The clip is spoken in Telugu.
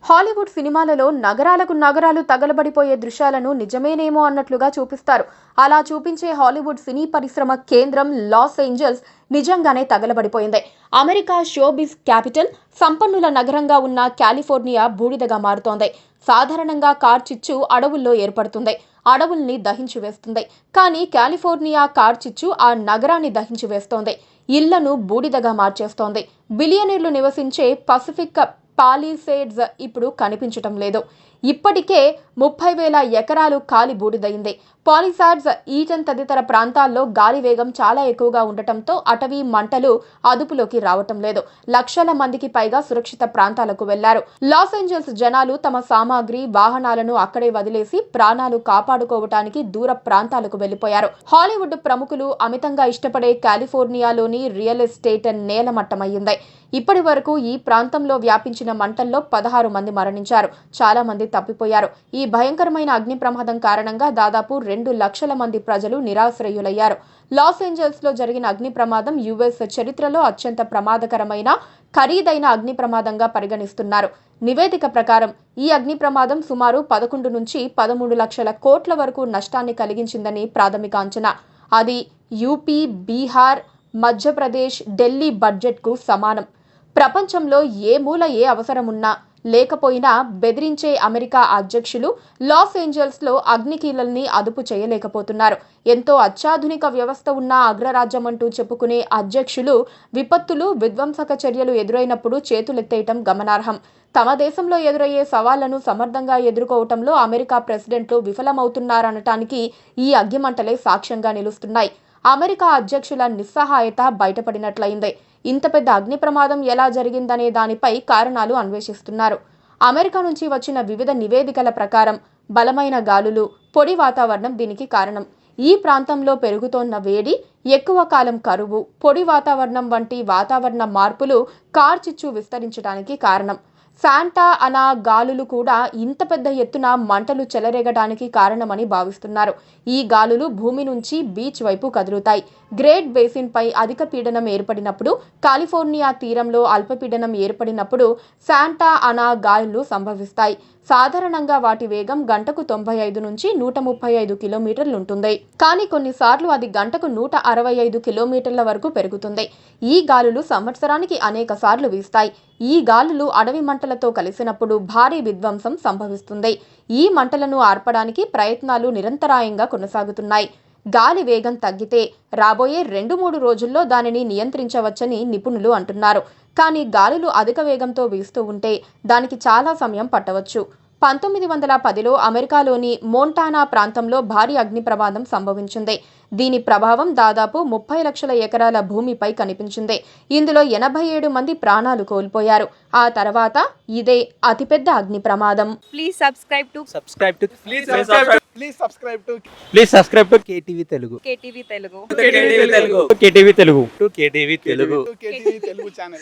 హాలీవుడ్ సినిమాలలో నగరాలకు నగరాలు తగలబడిపోయే దృశ్యాలను నిజమేనేమో అన్నట్లుగా చూపిస్తారు. అలా చూపించే హాలీవుడ్ సినీ పరిశ్రమ కేంద్రం లాస్ ఏంజల్స్ నిజంగానే తగలబడిపోయింది. అమెరికా షోబిజ్ క్యాపిటల్, సంపన్నుల నగరంగా ఉన్న కాలిఫోర్నియా బూడిదగా మారుతోంది. సాధారణంగా కార్చిచ్చు అడవుల్లో ఏర్పడుతుంది, అడవుల్ని దహించి వేస్తుంది. కానీ కాలిఫోర్నియా కార్చిచ్చు ఆ నగరాన్ని దహించి వేస్తోంది, ఇళ్లను బూడిదగా మార్చేస్తోంది. బిలియనీర్లు నివసించే పసిఫిక్ పాలిసేడ్స్ ఇప్పుడు కనిపించటం లేదు. ఇప్పటికే 30,000 ఎకరాలు కాలి బూడిదైంది. పాలిసాడ్స్, ఈటన్ తదితర ప్రాంతాల్లో గాలి వేగం చాలా ఎక్కువగా ఉండటంతో అటవీ మంటలు అదుపులోకి రావటం లేదు. లక్షల మందికి పైగా సురక్షిత ప్రాంతాలకు వెళ్లారు. లాస్ ఏంజల్స్ జనాలు తమ సామాగ్రి, వాహనాలను అక్కడే వదిలేసి ప్రాణాలు కాపాడుకోవటానికి దూర ప్రాంతాలకు వెళ్లిపోయారు. హాలీవుడ్ ప్రముఖులు అమితంగా ఇష్టపడే కాలిఫోర్నియాలోని రియల్ ఎస్టేట్ నేలమట్టమయ్యింది. ఇప్పటి వరకు ఈ ప్రాంతంలో వ్యాపించిన మంటల్లో 16 మంది మరణించారు, చాలా మంది తప్పిపోయారు. ఈ భయంకరమైన అగ్ని ప్రమాదం కారణంగా దాదాపు 2 లక్షల మంది ప్రజలు నిరాశ్రయులయ్యారు. లాస్ ఏంజల్స్ లో జరిగిన అగ్ని ప్రమాదం యుఎస్ చరిత్రలో అత్యంత ప్రమాదకరమైన, ఖరీదైన అగ్ని ప్రమాదంగా పరిగణిస్తున్నారు. నివేదిక ప్రకారం ఈ అగ్ని ప్రమాదం సుమారు 11 నుంచి 13 లక్షల కోట్ల వరకు నష్టాన్ని కలిగించిందని ప్రాథమిక అంచనా. అది యూపీ, బీహార్, మధ్యప్రదేశ్, ఢిల్లీ బడ్జెట్కు సమానం. ప్రపంచంలో ఏ మూల ఏ అవసరమున్నా లేకపోయినా బెదిరించే అమెరికా అధ్యక్షులు లాస్ ఏంజల్స్లో అగ్నికీలల్ని అదుపు చేయలేకపోతున్నారు. ఎంతో అత్యాధునిక వ్యవస్థ ఉన్న అగ్రరాజ్యమంటూ చెప్పుకునే అధ్యక్షులు విపత్తులు, విధ్వంసక చర్యలు ఎదురైనప్పుడు చేతులెత్తేయటం గమనార్హం. తమ దేశంలో ఎదురయ్యే సవాళ్లను సమర్థంగా ఎదుర్కోవటంలో అమెరికా ప్రెసిడెంట్లు విఫలమవుతున్నారనటానికి ఈ అగ్గిమంటలే సాక్ష్యంగా నిలుస్తున్నాయి. అమెరికా అధ్యక్షుల నిస్సహాయత బయటపడినట్లయింది. ఇంత పెద్ద అగ్ని ప్రమాదం ఎలా జరిగిందనే దానిపై కారణాలు అన్వేషిస్తున్నారు. అమెరికా నుంచి వచ్చిన వివిధ నివేదికల ప్రకారం బలమైన గాలులు, పొడి వాతావరణం దీనికి కారణం. ఈ ప్రాంతంలో పెరుగుతోన్న వేడి, ఎక్కువ కాలం కరువు, పొడి వాతావరణం వంటి వాతావరణ మార్పులు కార్చిచ్చు విస్తరించడానికి కారణం. శాంటా అనా గాలులు కూడా ఇంత పెద్ద ఎత్తున మంటలు చెలరేగడానికి కారణమని భావిస్తున్నారు. ఈ గాలులు భూమి నుంచి బీచ్ వైపు కదులుతాయి. గ్రేట్ బేసిన్ పై అధిక పీడనం ఏర్పడినప్పుడు, కాలిఫోర్నియా తీరంలో అల్పపీడనం ఏర్పడినప్పుడు శాంటా అనా గాలులు సంభవిస్తాయి. సాధారణంగా వాటి వేగం గంటకు 95 నుంచి 135 కిలోమీటర్లుంటుంది. కానీ కొన్నిసార్లు అది గంటకు 165 కిలోమీటర్ల వరకు పెరుగుతుంది. ఈ గాలులు సంవత్సరానికి అనేక సార్లు వీస్తాయి. ఈ గాలులు అడవి మంటలతో కలిసినప్పుడు భారీ విధ్వంసం సంభవిస్తుంది. ఈ మంటలను ఆర్పడానికి ప్రయత్నాలు నిరంతరాయంగా కొనసాగుతున్నాయి. గాలి వేగం తగ్గితే రాబోయే 2-3 రోజుల్లో దానిని నియంత్రించవచ్చని నిపుణులు అంటున్నారు. కానీ గాలులు అధిక వేగంతో వీస్తూ ఉంటే దానికి చాలా సమయం పట్టవచ్చు. 1910లో అమెరికాలోని మోంటానా ప్రాంతంలో భారీ అగ్ని ప్రమాదం సంభవించింది. దీని ప్రభావం దాదాపు 30 లక్షల ఎకరాల భూమిపై కనిపించింది. ఇందులో 87 మంది ప్రాణాలు కోల్పోయారు. ఆ తర్వాత ఇదే అతిపెద్ద అగ్ని ప్రమాదం. Please subscribe to KTV Telugu. KTV Telugu. KTV Telugu channel.